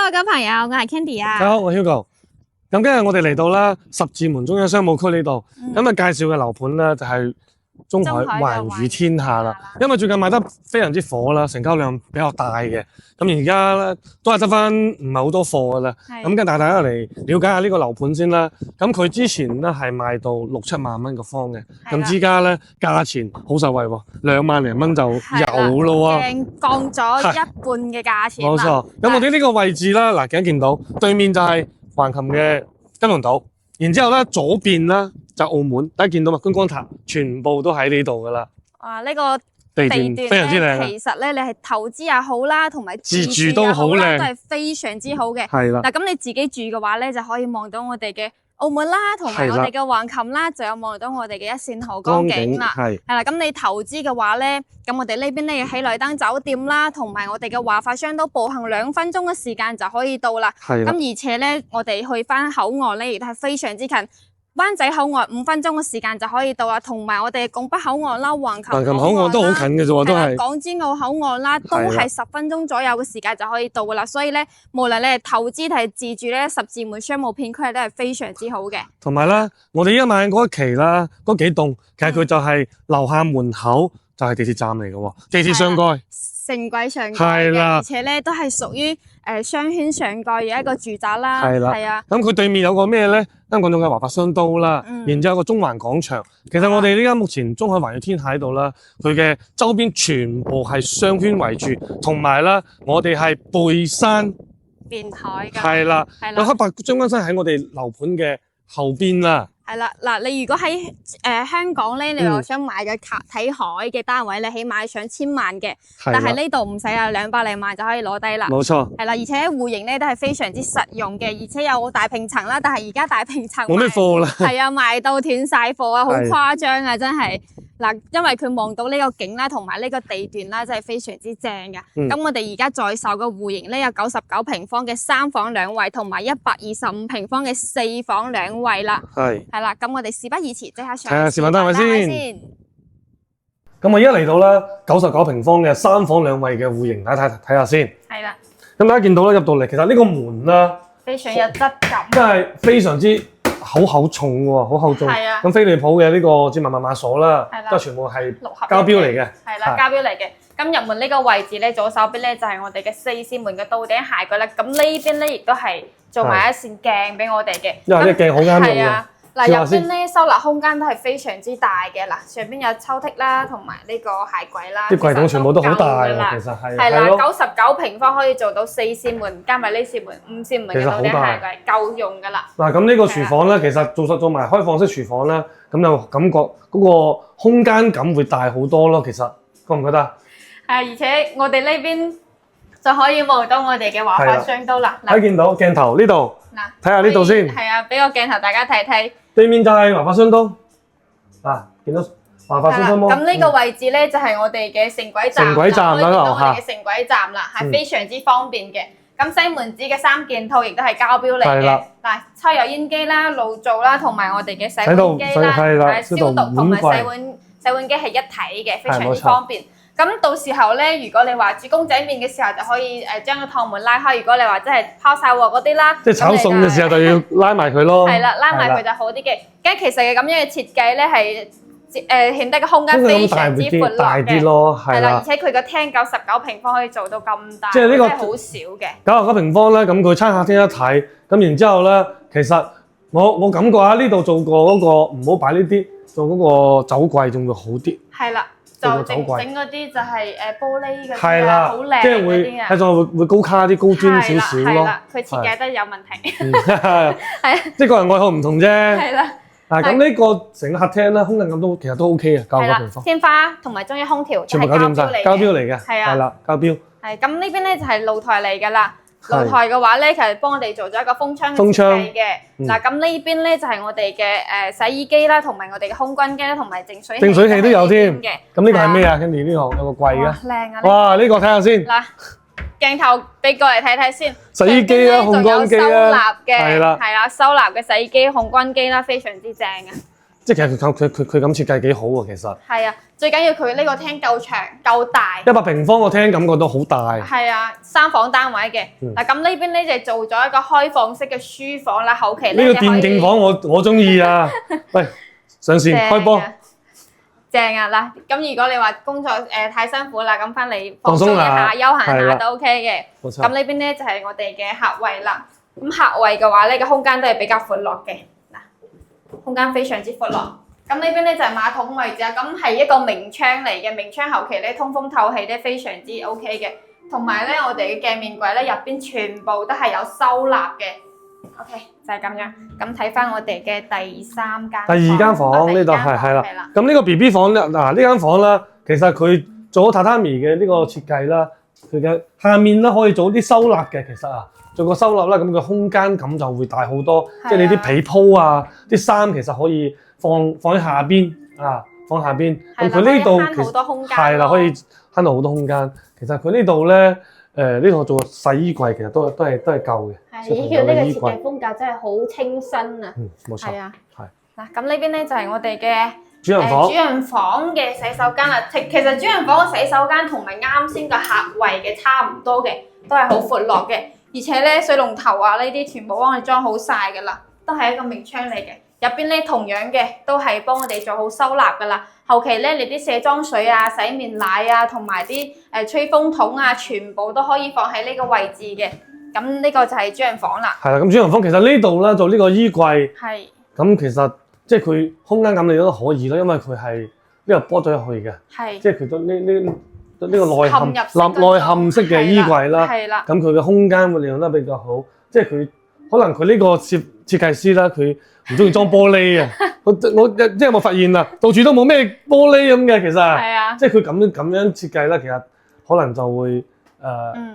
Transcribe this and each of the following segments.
Hello， 各位朋友，我係 Candy 啊。大家好，我係 Hugo。咁今日我哋嚟到啦十字門中央商務區呢度，咁介紹嘅樓盤咧就係中海環宇天下啦。因為最近賣得非常之火啦，成交量比較大嘅。咁而家咧都係得翻唔係好多貨噶啦。咁跟大家嚟了解下呢個樓盤先啦。咁佢之前咧係賣到6、7萬蚊個方嘅，咁依家咧價錢好實惠喎，2萬零蚊就有咯喎，降咗一半嘅價錢。冇錯。咁我哋呢個位置啦，嗱，而家見到對面就係橫琴嘅金龍島，然之後咧左邊咧就澳門，大家見到嘛，觀光塔全部都喺呢度噶啦。哇！呢個地段非常之靚。其實咧，你係投資又好啦，同埋自住都好靚，都係非常之好嘅。係啦。嗱，咁你自己住嘅話咧，就可以望到我哋嘅澳門啦，同埋我哋嘅橫琴啦，就有望到我哋嘅一線豪江景啦。係啦，咁你投資嘅話咧，咁我哋呢邊咧喜來登酒店啦，同埋我哋嘅華發商都步行2分鐘嘅時間就可以到啦。係。咁而且咧，我哋去翻口岸咧，亦都係非常之近。灣仔口岸5分鐘嘅時間就可以到啦，同埋我哋拱北口岸啦、橫琴口岸都好近嘅啫喎，都係港珠澳口岸啦，都係10分鐘左右嘅時間就可以到噶啦。所以咧，無論你係投資定係自住咧，十字門商務片區都係非常之好嘅。同埋啦，我哋依家買嗰一期啦，嗰幾棟其實佢就係樓下門口就係地鐵站嚟嘅喎，地鐵上蓋。城軌上蓋嘅，而且咧都係屬於雙圈上蓋嘅一個住宅啦。係啊。咁佢對面有個咩咧？香港仲有華發商都啦，然之後有個中環廣場。其實我哋呢間目前中海環宇天下喺度啦，佢嘅周邊全部係雙圈圍住，同埋啦，我哋係背山面海㗎。係啦，有黑白將軍山喺我哋樓盤嘅後邊啦。係啦，嗱，你如果喺香港咧，你又想買嘅睇海嘅單位，你起碼上1000萬嘅，但係呢度唔使啊，200零萬就可以攞低啦。冇錯。係啦，而且戶型咧都係非常之實用嘅，而且有大平層啦，但係而家大平層冇咩貨啦。係啊，賣到斷晒貨啊，好誇張啊，真係。嗱，因為佢望到呢個景啦，同埋呢個地段啦，真係非常之正㗎。咁我哋而家在售嘅戶型咧有99平方嘅3房2衛，同埋125平方嘅4房2衛啦。係啦，咁我哋事不宜遲，即刻上。睇下示範單位先。咁我而家嚟到啦，99平方嘅3房2衛嘅戶型，大家睇下先。係啦。咁大家見到咧入到嚟，其實呢個門啦，非常有質感。真係非常之好重喎，好厚重。係啊。咁飛利浦嘅呢個指紋密碼鎖啦，都係全部係膠標嚟嘅。係啦，膠標嚟嘅。咁入門呢個位置咧，左手邊咧就係我哋嘅4扇門嘅到頂鞋櫃啦。咁呢邊咧亦都係做埋一扇鏡俾我哋嘅。因為啲鏡好啱用嘅。嗱，入邊咧收納空間都係非常之大嘅。嗱，上邊有抽屜啦，同埋呢個鞋櫃啦。啲櫃桶全部都好大㗎，其實係。係啦，99平方可以做到4扇門，加埋呢扇門5扇門嘅到頂鞋櫃，夠用㗎啦。嗱，咁呢個廚房咧，其實做埋開放式廚房啦，咁就感覺嗰個空間感會大好多咯。其實覺唔覺得？係，而且我哋呢邊就可以望到我哋嘅華發商都啦。睇見到鏡頭呢度，睇下呢度先。係啊，俾個鏡頭大家睇睇。對面就係華發商都，見到華發商都冇。咁呢個位置咧就係我哋嘅城軌站，可以見到我哋嘅城軌站啦，係非常之方便嘅。咁西門子嘅3件套亦都係膠標嚟嘅。嗱，抽油煙機啦、爐灶啦，同埋我哋嘅洗碗機啦，消毒同埋洗碗機係一體嘅，非常之方便。咁到時候咧，如果你話煮公仔麵嘅時候，就可以將個趟門拉開。如果你話真係拋晒鑊嗰啲啦，即係炒餸嘅時候就要拉埋佢咯。係啦，拉埋佢就好啲嘅。咁其實嘅咁樣嘅設計咧係顯得個空間非常之闊落嘅。係啦，而且佢個廳99平方可以做到咁大，即係呢個好少嘅。99平方咧，咁佢餐客廳一睇，咁然之後咧，其實我感覺啊，呢度做過嗰個唔好擺呢啲，做嗰個酒櫃仲會好啲。係啦。就整嗰啲就係玻璃嗰啲啊，好靚嗰啲啊，睇上會高卡啲、高端少少咯。係啦，佢設計得有問題。係啊，即係個人愛好唔同啫。係啦。咁呢個成個客廳咧，空間感都其實都 OK 嘅，99平方。天花同埋中央空調全部搞掂晒，膠標嚟嘅。係啊。係啦，膠標。係咁呢邊咧就係露台嚟㗎啦。露台嘅話咧，其實幫我哋做咗一個風窗嘅設計嘅。嗱，咁呢邊咧就係我哋嘅洗衣機啦，同埋我哋嘅空軍機啦，同埋淨水器都有添嘅。咁呢個係咩啊？Candy，呢度有個櫃嘅。靚啊！哇，呢個睇下先。嗱，鏡頭俾過嚟睇睇先。洗衣機啦，控乾機啦。係啦，係啦，收納嘅洗衣機、控乾機啦，非常之正嘅。即係其實佢咁設計幾好喎，其實。係啊，最緊要佢呢個廳夠長夠大。100平方個廳感覺都好大。係啊，3房單位嘅。嗱咁呢邊咧就做咗一個開放式嘅書房啦，後期咧呢個電競房我中意啊！喂，上線開波。正啊嗱，咁如果你話工作太辛苦啦，咁翻嚟放鬆一下、休閒下都 OK 嘅。冇錯。咁呢邊咧就係我哋嘅客位啦。咁客位嘅話咧，個空間都係比較闊落嘅。空間非常之闊落，咁呢邊咧就係馬桶位置啊，咁係一個明窗嚟嘅，明窗後期咧通風透氣咧非常之 OK 嘅，同埋咧我哋嘅鏡面櫃咧入邊全部都係有收納嘅 ，OK 就係咁樣。咁睇翻我哋嘅第二間房呢度係啦，咁呢個 BB 房咧，嗱呢間房啦，其實佢做咗榻榻米嘅呢個設計啦，佢嘅下面咧可以做啲收納嘅，其實啊。做個收納啦，咁個空間感就會大好多。即係你啲被鋪啊、啲衫其實可以放喺下邊啊，放下邊。咁佢呢度其實係啦，可以慳到好多空間。其實佢呢度咧，呢度做洗衣櫃其實都係夠嘅。係，呢個設計風格真係好清新啊！冇錯。係啊，係。嗱，咁呢邊咧就係我哋嘅主人房。主人房嘅洗手間啦。其實主人房嘅洗手間同埋啱先個客位嘅差唔多嘅，都係好闊落嘅。而且咧水龍頭啊呢啲全部幫我哋裝好晒㗎啦，都係一個明窗嚟嘅。入邊咧同樣嘅都係幫我哋做好收納㗎啦。後期咧你啲卸妝水啊、洗面奶啊同埋啲吹風筒啊，全部都可以放喺呢個位置嘅。咁呢個就係主人房啦。係啦，咁主人房其實呢度咧做呢個衣櫃，係。咁其實即係佢空間感你都可以咯，因為佢係呢個波咗入去嘅。係。即係佢都呢個內嵌式嘅衣櫃啦，咁佢嘅空間會利用得比較好，即係佢可能佢呢個設計師啦，佢唔中意裝玻璃啊，我即係有冇發現啊？到處都冇咩玻璃咁嘅，其實，即係佢咁樣設計啦，其實可能就會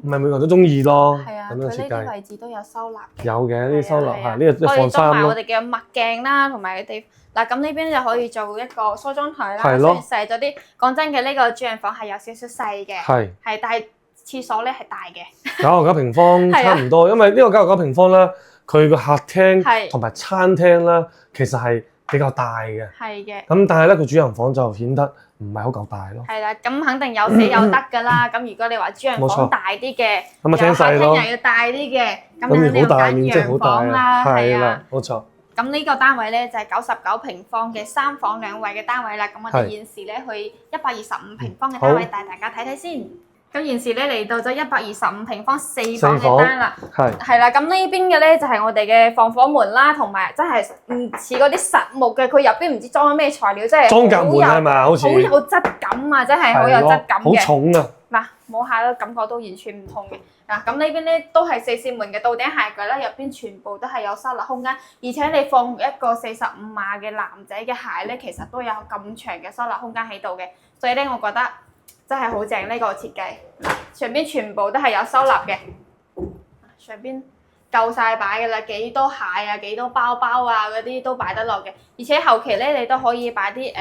唔係每個人都中意咯，咁樣設計。佢呢啲位置都有收納嘅。有嘅呢啲收納係呢個放衫咯。可以裝埋我哋嘅墨鏡啦，同埋啲。嗱咁呢邊就可以做一個梳妝台啦，雖然細咗啲。講真嘅，呢個主人房係有少少細嘅，但係廁所咧係大嘅。99平方差唔多，因為呢個99平方啦，佢個客廳同埋餐廳啦，其實係比較大嘅。係嘅。咁但係咧，佢主人房就顯得唔係好夠大咯。係啦，咁肯定有捨有得㗎啦。咁如果你話主人房大啲嘅，咁啊廳細咯。又要大啲嘅，咁肯定要揀洋房啦。係啦，冇錯。咁呢個單位咧就係99平方嘅3房2衛嘅單位啦。咁我哋現時咧去125平方嘅單位帶大家睇睇先。咁現時咧嚟到咗125平方4房嘅單啦。係啦，咁呢邊嘅咧就係我哋嘅防火門啦，同埋真係唔似嗰啲實木嘅，佢入邊唔知裝咗咩材料，真係裝甲門係嘛？好似好有質感啊！真係好有質感嘅。好重啊！嗱，摸下都感覺都完全唔同嘅。嗱，咁呢邊咧都係4扇門嘅到頂鞋櫃啦，入邊全部都係有收納空間，而且你放一個45碼嘅男仔嘅鞋咧，其實都有咁長嘅收納空間喺度嘅，所以咧我覺得真係好正呢個設計。上邊全部都係有收納嘅，上邊夠晒擺㗎啦，幾多鞋啊、幾多包包啊嗰啲都擺得落嘅，而且後期咧你都可以擺啲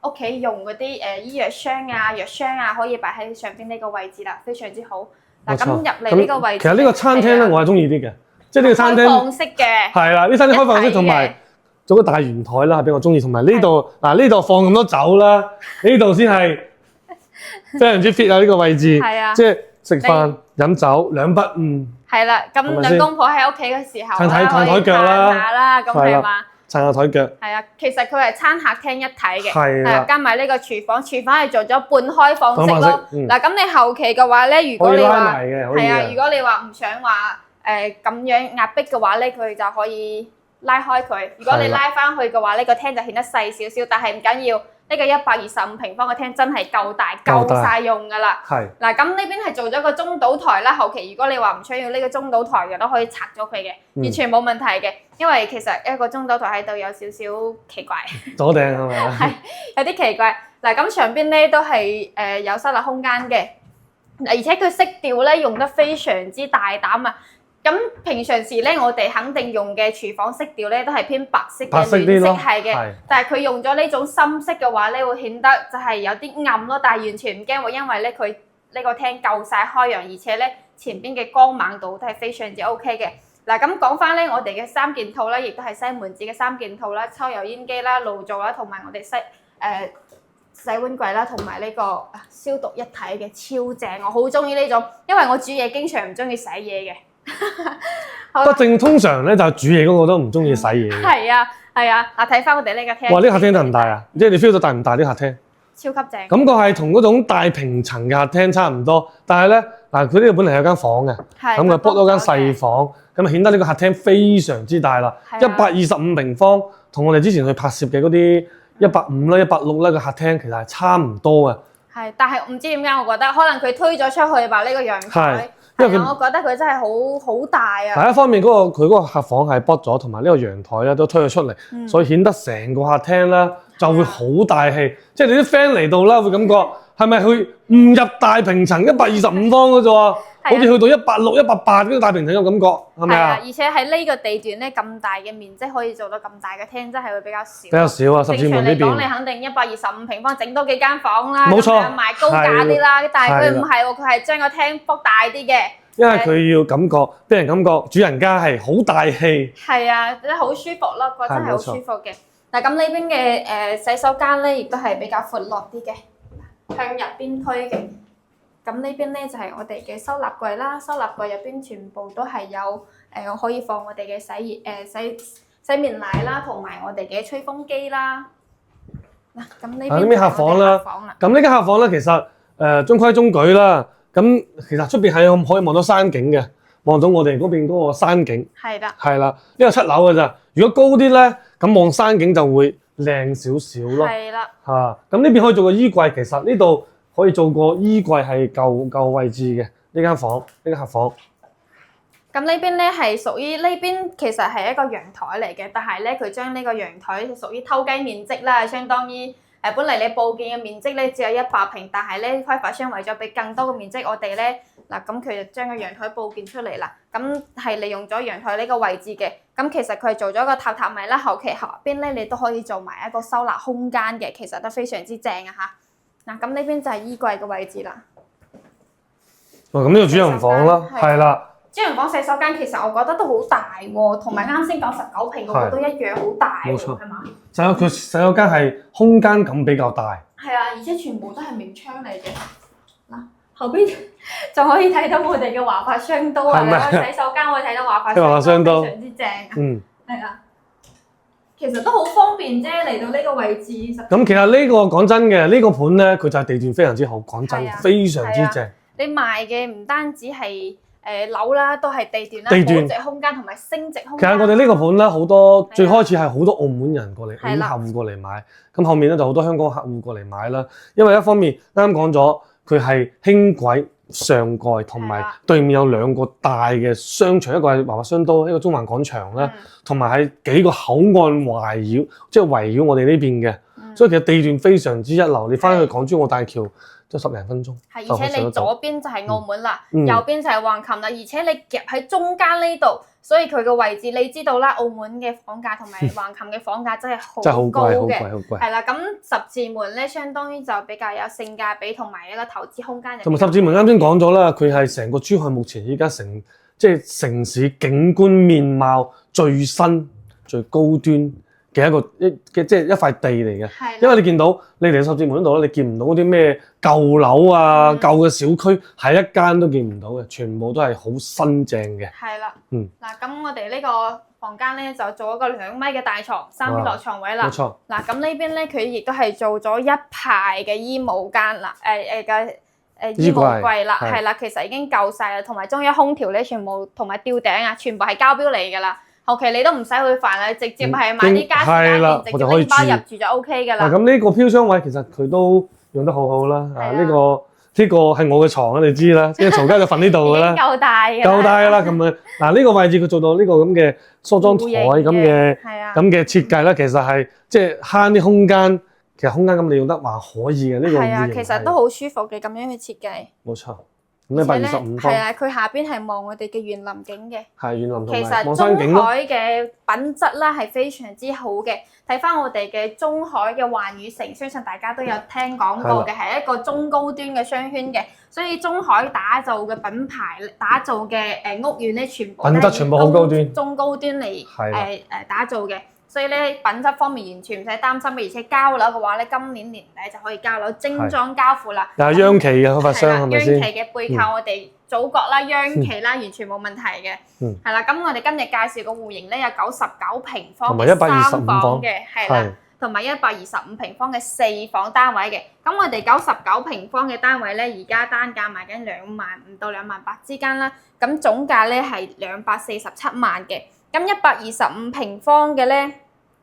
屋企用嗰啲醫藥箱啊、藥箱啊，可以擺喺上邊呢個位置啦，非常之好。嗱，咁入嚟呢個位置，其實呢個餐廳咧，我係中意啲嘅，即係呢個餐廳開放式嘅，係啦，呢餐廳開放式同埋做個大圓台啦，係比較中意，同埋呢度嗱呢度放咁多酒啦，呢度先係非常之 fit 啊！呢個位置，即係食飯飲酒2不誤。係啦，咁兩公婆喺屋企嘅時候，撐台腳啦，咁係嘛？撐下台腳。係啊，其實佢係餐客廳一體嘅，係啊，加埋呢個廚房係做咗半開放式咯。嗱，咁你後期嘅話咧，如果你話係啊，如果你話唔想話咁樣壓迫嘅話咧，佢就可以拉開佢。如果你拉翻去嘅話，呢個廳就顯得細少少，但係唔緊要。呢個125平方嘅廳真係夠大，夠晒用㗎啦。係嗱，咁呢邊係做咗個中島台啦。後期如果你話唔想要呢個中島台嘅，都可以拆咗佢嘅，完全冇問題嘅。因為其實一個中島台喺度有少少奇怪，左頂係咪啊？係有啲奇怪。嗱，咁上邊咧都係有收納空間嘅，而且佢色調咧用得非常之大膽啊！咁平常時咧，我哋肯定用嘅廚房色調咧都係偏白色嘅暖色係嘅，但係佢用咗呢種深色嘅話咧，會顯得就係有啲暗咯，但係完全唔驚喎，因為咧佢呢個廳夠晒開揚，而且咧前邊嘅光猛度都係非常之 OK 嘅。嗱，咁講翻咧，我哋嘅3件套咧，亦都係西門子嘅3件套啦，抽油煙機啦、爐灶啦，同埋我哋洗碗櫃啦，同埋呢個消毒一體嘅超正，我好中意呢種，因為我煮嘢經常唔中意洗嘢嘅。德正通常咧就煮嘢嗰個都唔中意洗嘢嘅。係啊，嗱睇翻我哋呢個廳。哇！呢個客廳大唔大啊？即係你 feel 到大唔大啲客廳？超級正。感覺係同嗰種大平層嘅客廳差唔多，但係咧嗱，佢呢度本嚟有間房嘅，咁佢 book 咗間細房，咁顯得呢個客廳非常之大啦，125平方，同我哋之前去拍攝嘅嗰啲150啦、160啦嘅客廳其實係差唔多嘅。係，但係唔知點解我覺得可能佢推咗出去吧呢個陽台。因為我覺得佢真係好大啊！第一方面佢嗰個客房係 book 咗，同埋呢個陽台咧都推咗出嚟，所以顯得成個客廳咧就會好大氣。即係你啲 friend 嚟到啦，會感覺係咪去誤入大平層125方嘅啫喎？好似去到160、180嗰啲大平層嘅感覺，係咪啊？而且喺呢個地段咧咁大嘅面積可以做到咁大嘅廳，真係會比較少。比較少啊，十字門呢邊。正常嚟講，你肯定125平方整多幾間房啦，冇錯，賣高價啲啦。但係佢唔係喎，佢係將個廳 book 大啲嘅。因為佢要感覺，俾人感覺主人家係好大氣。係啊，真係好舒服咯，覺得係好舒服嘅。嗱咁呢邊嘅洗手間咧，亦都係比較闊落啲嘅，向入邊推嘅。咁呢邊咧就係我哋嘅收納櫃啦，收納櫃入邊全部都係有可以放我哋嘅洗面奶啦，同埋我哋嘅吹風機啦。嗱咁呢邊客房啦，咁呢間客房咧其實中規中矩啦。咁其實出邊係可以望到山景嘅，望到我哋嗰邊嗰個山景。係啦。係啦，呢個7樓嘅咋。如果高啲咧，咁望山景就會靚少少咯。係啦。咁呢邊可以做個衣櫃，其實呢度可以做個衣櫃係夠位置嘅呢間房，呢間客房。咁呢邊咧係屬於呢邊其實係一個陽台嚟嘅，但係咧佢將呢個陽台屬於偷雞面積啦，相當於。本嚟你佈建嘅面積咧只有100平，但係咧開發商為咗俾更多嘅面積我哋咧，嗱咁佢就將個陽台佈建出嚟啦。咁係利用咗陽台呢個位置嘅。咁其實佢係做咗個榻榻米啦，後期後邊咧你都可以做埋一個收納空間嘅，其實都非常之正啊嚇。嗱咁呢邊就係衣櫃嘅位置啦。咁呢個主人房啦，係啦。主人房洗手間其實我覺得都好大喎，同埋啱先講19平嗰個都一樣好大喎，係嘛？就係佢洗手間係空間感比較大。係啊，而且全部都係明窗嚟嘅。嗱，後邊就可以睇到我哋嘅華發雙刀啊！洗手間可以睇到華發雙刀，非常之正。係啊，其實都好方便啫，嚟到呢個位置。咁其實呢個講真嘅，呢個盤咧佢就係地段非常之好，講真非常之正。你賣嘅唔單止係樓啦，都係地段啦，保值空間同埋升值空間。其實我哋呢個盤咧，好多最開始係好多澳門人過嚟，澳門客戶過嚟買，咁後面咧就好多香港客戶過嚟買啦。因為一方面啱啱講咗，佢係輕軌上蓋，同埋對面有2個大嘅商場，一個係華發商都，一個中環廣場啦，同埋係幾個口岸圍繞，即係圍繞我哋呢邊嘅，所以其實地段非常之一流。你翻去港珠澳大橋，都10零分鐘，係，而且你左邊就係澳門啦，右邊就係橫琴啦，而且你夾喺中間呢度，所以佢個位置你知道啦，澳門嘅房價同埋橫琴嘅房價真係好高嘅，係啦，咁十字門咧，相當於就比較有性價比同埋一個投資空間。同埋十字門啱先講咗啦，佢係成個珠海目前依家即係城市景觀面貌最新最高端嘅即係一塊地嚟嘅，因為你見到你嚟十字門嗰度咧，你見唔到嗰啲咩舊樓啊、舊嘅小區，係一間都見唔到嘅，全部都係好新淨嘅。係啦，嗱咁我哋呢個房間咧就做一個2米嘅大床，3 邊落床位啦。冇錯。嗱咁呢邊咧，佢亦都係做咗一排嘅衣帽間啦，衣帽櫃啦，係啦，其實已經夠晒啦，同埋中央空調咧，全部同埋吊頂啊，全部係交標嚟㗎啦。後期你都唔使去煩啦，直接係買啲家私家電，直接拎包入住就 OK 㗎啦。咁呢個飄窗位其實佢都用得好好啦。呢個係我嘅床啦，你知啦，因為曹家就瞓呢度㗎啦。夠大㗎。夠大㗎啦，咁啊嗱呢個位置佢做到呢個咁嘅梳妝台咁嘅設計啦，其實係即係慳啲空間。其實空間咁你用得還可以嘅呢個。係啊，其實都好舒服嘅咁樣嘅設計。冇錯。125方。係啊，佢下邊係望我哋嘅園林景嘅。係園林同其埋望山景實中海嘅品質啦係非常之好嘅。睇翻我哋嘅中海嘅環宇城，相信大家都有聽講過嘅，係一個中高端嘅商圈嘅。所以中海打造嘅品牌、打造嘅屋苑咧，全部品質全部好高端、中高端嚟打造嘅。所以咧品質方面完全唔使擔心嘅，而且交樓嘅話咧，今年年底就可以交樓，精裝交付啦。又係央企嘅開發商係咪先？央企嘅背靠我哋祖國啦，央企啦，完全冇問題嘅。係啦，咁我哋今日介紹個戶型咧有99平方嘅3房嘅，係啦，同埋125平方嘅4房單位嘅。咁我哋99平方嘅單位咧，而家單價賣緊25000到28000之間啦。咁總價咧係247萬嘅。咁125平方嘅咧，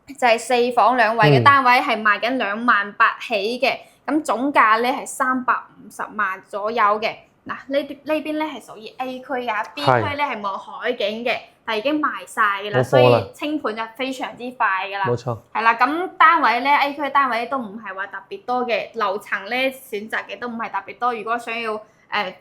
就係4房2衛嘅單位，係賣緊28000起嘅，咁總價咧係350萬左右嘅。嗱，呢邊咧係屬於 A 區㗎 ，B 區咧係望海景嘅，但已經賣晒㗎啦，所以清盤就非常之快㗎啦。冇錯。係啦，咁單位咧 A 區單位都唔係話特別多嘅，樓層咧選擇嘅都唔係特別多。如果想要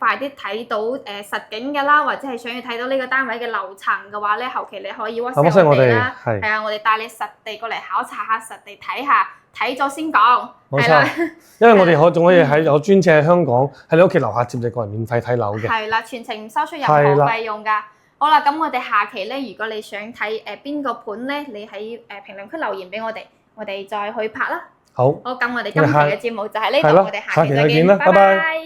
快啲睇到實景嘅啦，或者係想要睇到呢個單位嘅樓層嘅話咧，後期你可以 WhatsApp 我哋啦，係啊，我哋帶你實地過嚟考察下，實地睇下，睇咗先講。冇錯，因為我哋仲可以有專車喺香港喺你屋企樓下接你過嚟免費睇樓嘅。係啦，全程唔收出任何費用㗎。好啦，咁我哋下期咧，如果你想睇邊個盤咧，你喺評論區留言俾我哋再去拍啦。好，咁我哋今期嘅節目就喺呢度，我哋下期再見，拜拜。